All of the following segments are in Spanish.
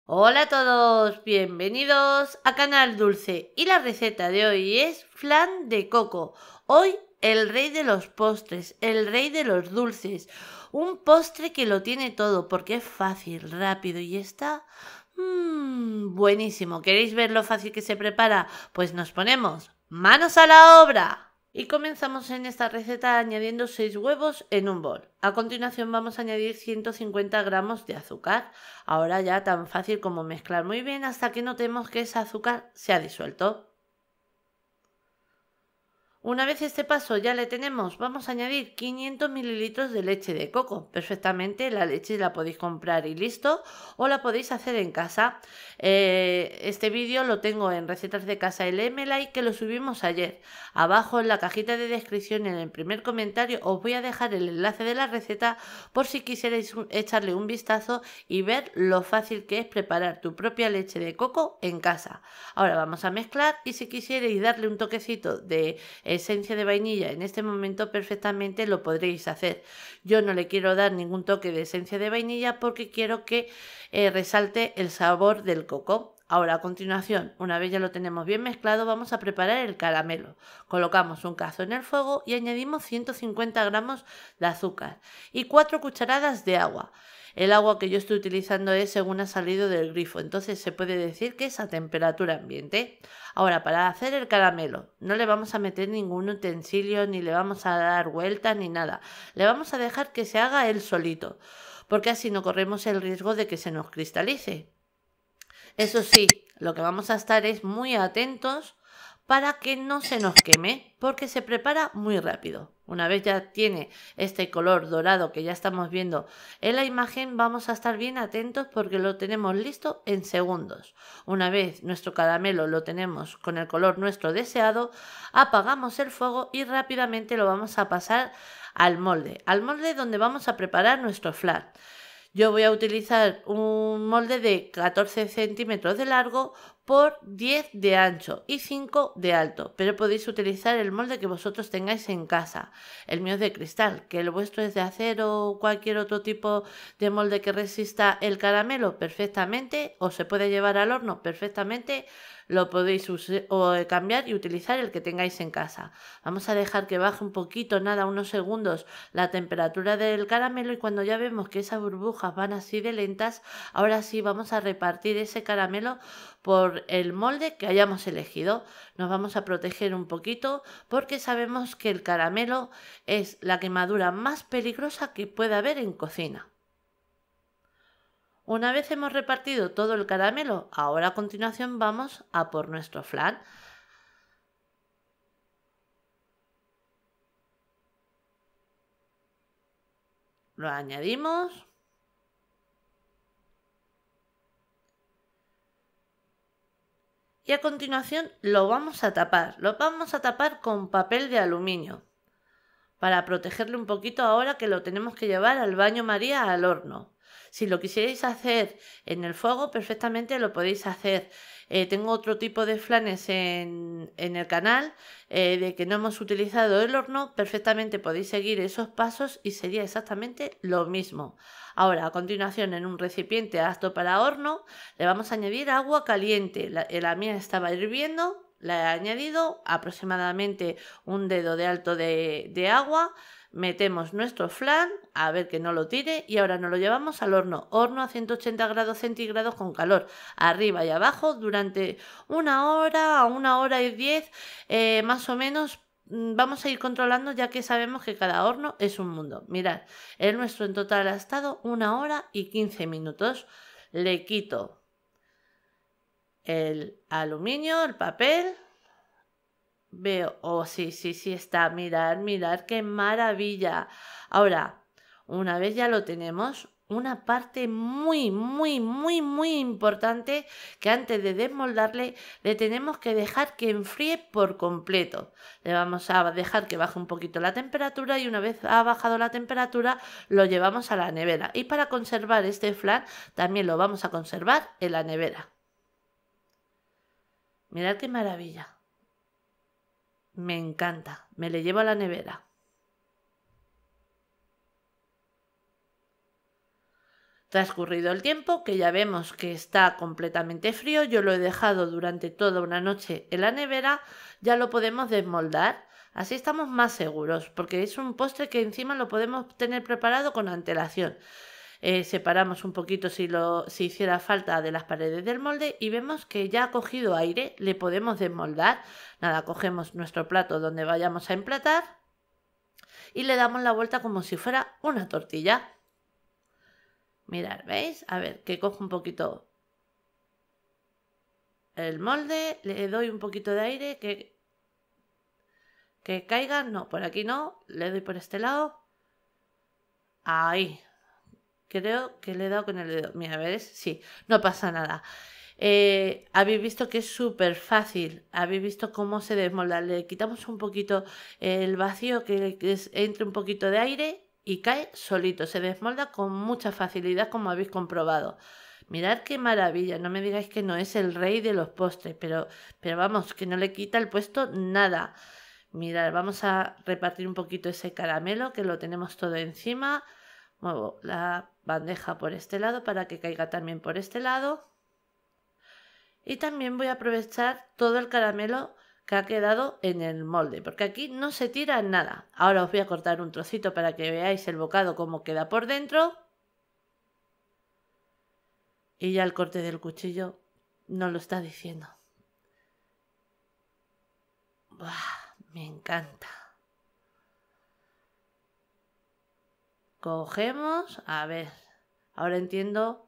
Hola a todos, bienvenidos a Canal Dulce y la receta de hoy es flan de coco. Hoy el rey de los postres, el rey de los dulces, un postre que lo tiene todo porque es fácil, rápido y está buenísimo. ¿Queréis ver lo fácil que se prepara? Pues nos ponemos manos a la obra. Y comenzamos en esta receta añadiendo 6 huevos en un bol. A continuación vamos a añadir 150 gramos de azúcar. Ahora ya tan fácil como mezclar muy bien hasta que notemos que ese azúcar se ha disuelto. Una vez este paso ya le tenemos, vamos a añadir 500 mililitros de leche de coco. Perfectamente la leche la podéis comprar y listo, o la podéis hacer en casa. Este vídeo lo tengo en Recetas de Casa LMLI, que lo subimos ayer. Abajo en la cajita de descripción, en el primer comentario, os voy a dejar el enlace de la receta por si quisierais echarle un vistazo y ver lo fácil que es preparar tu propia leche de coco en casa. Ahora vamos a mezclar y si quisierais darle un toquecito de esencia de vainilla en este momento perfectamente lo podréis hacer. Yo no le quiero dar ningún toque de esencia de vainilla porque quiero que resalte el sabor del coco. Ahora a continuación, una vez ya lo tenemos bien mezclado, vamos a preparar el caramelo. Colocamos un cazo en el fuego y añadimos 150 gramos de azúcar y 4 cucharadas de agua. El agua que yo estoy utilizando es según ha salido del grifo, entonces se puede decir que es a temperatura ambiente. Ahora, para hacer el caramelo, no le vamos a meter ningún utensilio, ni le vamos a dar vueltas, ni nada. Le vamos a dejar que se haga él solito, porque así no corremos el riesgo de que se nos cristalice. Eso sí, lo que vamos a estar es muy atentos para que no se nos queme, porque se prepara muy rápido. Una vez ya tiene este color dorado que ya estamos viendo en la imagen, vamos a estar bien atentos porque lo tenemos listo en segundos. Una vez nuestro caramelo lo tenemos con el color nuestro deseado, apagamos el fuego y rápidamente lo vamos a pasar al molde donde vamos a preparar nuestro flan. Yo voy a utilizar un molde de 14 centímetros de largo por 10 de ancho y 5 de alto, pero podéis utilizar el molde que vosotros tengáis en casa. El mío es de cristal, que el vuestro es de acero o cualquier otro tipo de molde que resista el caramelo perfectamente, o se puede llevar al horno perfectamente, lo podéis cambiar y utilizar el que tengáis en casa. Vamos a dejar que baje un poquito, nada, unos segundos, la temperatura del caramelo, y cuando ya vemos que esas burbujas van así de lentas, ahora sí vamos a repartir ese caramelo por el molde que hayamos elegido. Nos vamos a proteger un poquito porque sabemos que el caramelo es la quemadura más peligrosa que puede haber en cocina. Una vez hemos repartido todo el caramelo, ahora a continuación vamos a por nuestro flan. Lo añadimos. Y a continuación lo vamos a tapar. Lo vamos a tapar con papel de aluminio para protegerle un poquito ahora que lo tenemos que llevar al baño María al horno. Si lo quisierais hacer en el fuego, perfectamente lo podéis hacer. Tengo otro tipo de flanes en el canal de que no hemos utilizado el horno. Perfectamente podéis seguir esos pasos y sería exactamente lo mismo. Ahora, a continuación, en un recipiente apto para horno, le vamos a añadir agua caliente. La mía estaba hirviendo. La he añadido aproximadamente un dedo de alto de agua. Metemos nuestro flan, a ver que no lo tire, y ahora nos lo llevamos al horno a 180 grados centígrados con calor arriba y abajo durante 1 hora a 1 hora y 10 más o menos. Vamos a ir controlando ya que sabemos que cada horno es un mundo. Mirad, el nuestro en total ha estado 1 hora y 15 minutos. Le quito el aluminio, el papel. Veo, oh sí, sí está, mirad qué maravilla. Ahora, una vez ya lo tenemos, una parte muy importante que antes de desmoldarle le tenemos que dejar que enfríe por completo. Le vamos a dejar que baje un poquito la temperatura y una vez ha bajado la temperatura lo llevamos a la nevera. Y para conservar este flan también lo vamos a conservar en la nevera. Mirad qué maravilla. Me encanta, me le llevo a la nevera. Transcurrido el tiempo, que ya vemos que está completamente frío, yo lo he dejado durante toda una noche en la nevera, ya lo podemos desmoldar. Así estamos más seguros, porque es un postre que encima lo podemos tener preparado con antelación. Separamos un poquito si hiciera falta de las paredes del molde y vemos que ya ha cogido aire, le podemos desmoldar. Nada, cogemos nuestro plato donde vayamos a emplatar y le damos la vuelta como si fuera una tortilla. Mirad, ¿veis? A ver, que cojo un poquito el molde, le doy un poquito de aire, que caiga. No, por aquí no, le doy por este lado. Ahí. Creo que le he dado con el dedo. Mira, ¿ves? Sí, no pasa nada. Habéis visto que es súper fácil. Habéis visto cómo se desmolda. Le quitamos un poquito el vacío, que entre un poquito de aire y cae solito. Se desmolda con mucha facilidad, como habéis comprobado. Mirad qué maravilla. No me digáis que no es el rey de los postres, pero vamos, que no le quita el puesto nada. Mirad, vamos a repartir un poquito ese caramelo, que lo tenemos todo encima. Muevo la bandeja por este lado para que caiga también por este lado. Y también voy a aprovechar todo el caramelo que ha quedado en el molde, porque aquí no se tira nada. Ahora os voy a cortar un trocito para que veáis el bocado cómo queda por dentro. Y ya el corte del cuchillo nos lo está diciendo. ¡Buah! Me encanta. Cogemos, a ver, ahora entiendo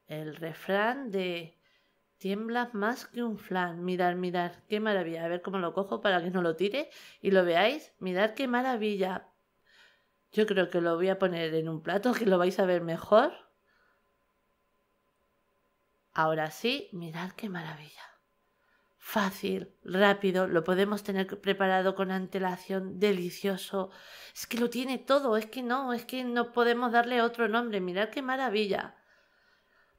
el refrán de tiemblas más que un flan. Mirad, mirad, qué maravilla. A ver cómo lo cojo para que no lo tire y lo veáis. Mirad qué maravilla. Yo creo que lo voy a poner en un plato que lo vais a ver mejor. Ahora sí, mirad qué maravilla. Fácil, rápido, lo podemos tener preparado con antelación, delicioso. Es que lo tiene todo, es que no podemos darle otro nombre. Mirad qué maravilla.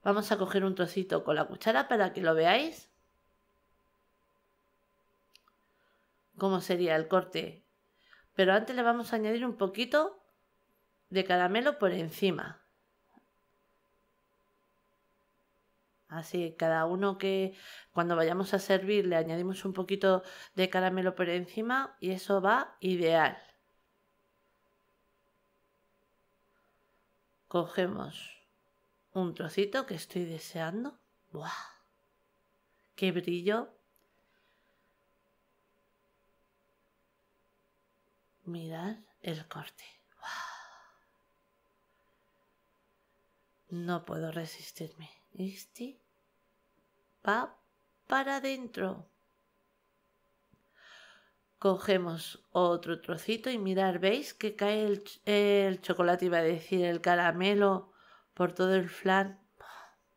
Vamos a coger un trocito con la cuchara para que lo veáis. Cómo sería el corte. Pero antes le vamos a añadir un poquito de caramelo por encima. Así, cada uno que cuando vayamos a servir le añadimos un poquito de caramelo por encima y eso va ideal. Cogemos un trocito que estoy deseando. ¡Buah! ¡Qué brillo! Mirad el corte. ¡Buah! No puedo resistirme. Este va para adentro. Cogemos otro trocito y mirad, ¿veis que cae el chocolate, iba a decir, el caramelo por todo el flan?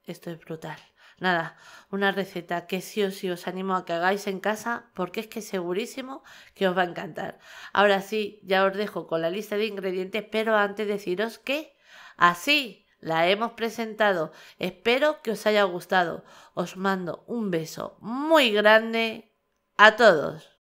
Esto es brutal. Nada, una receta que sí o sí os animo a que hagáis en casa porque es que segurísimo que os va a encantar. Ahora sí, ya os dejo con la lista de ingredientes, pero antes deciros que así la hemos presentado. Espero que os haya gustado. Os mando un beso muy grande a todos.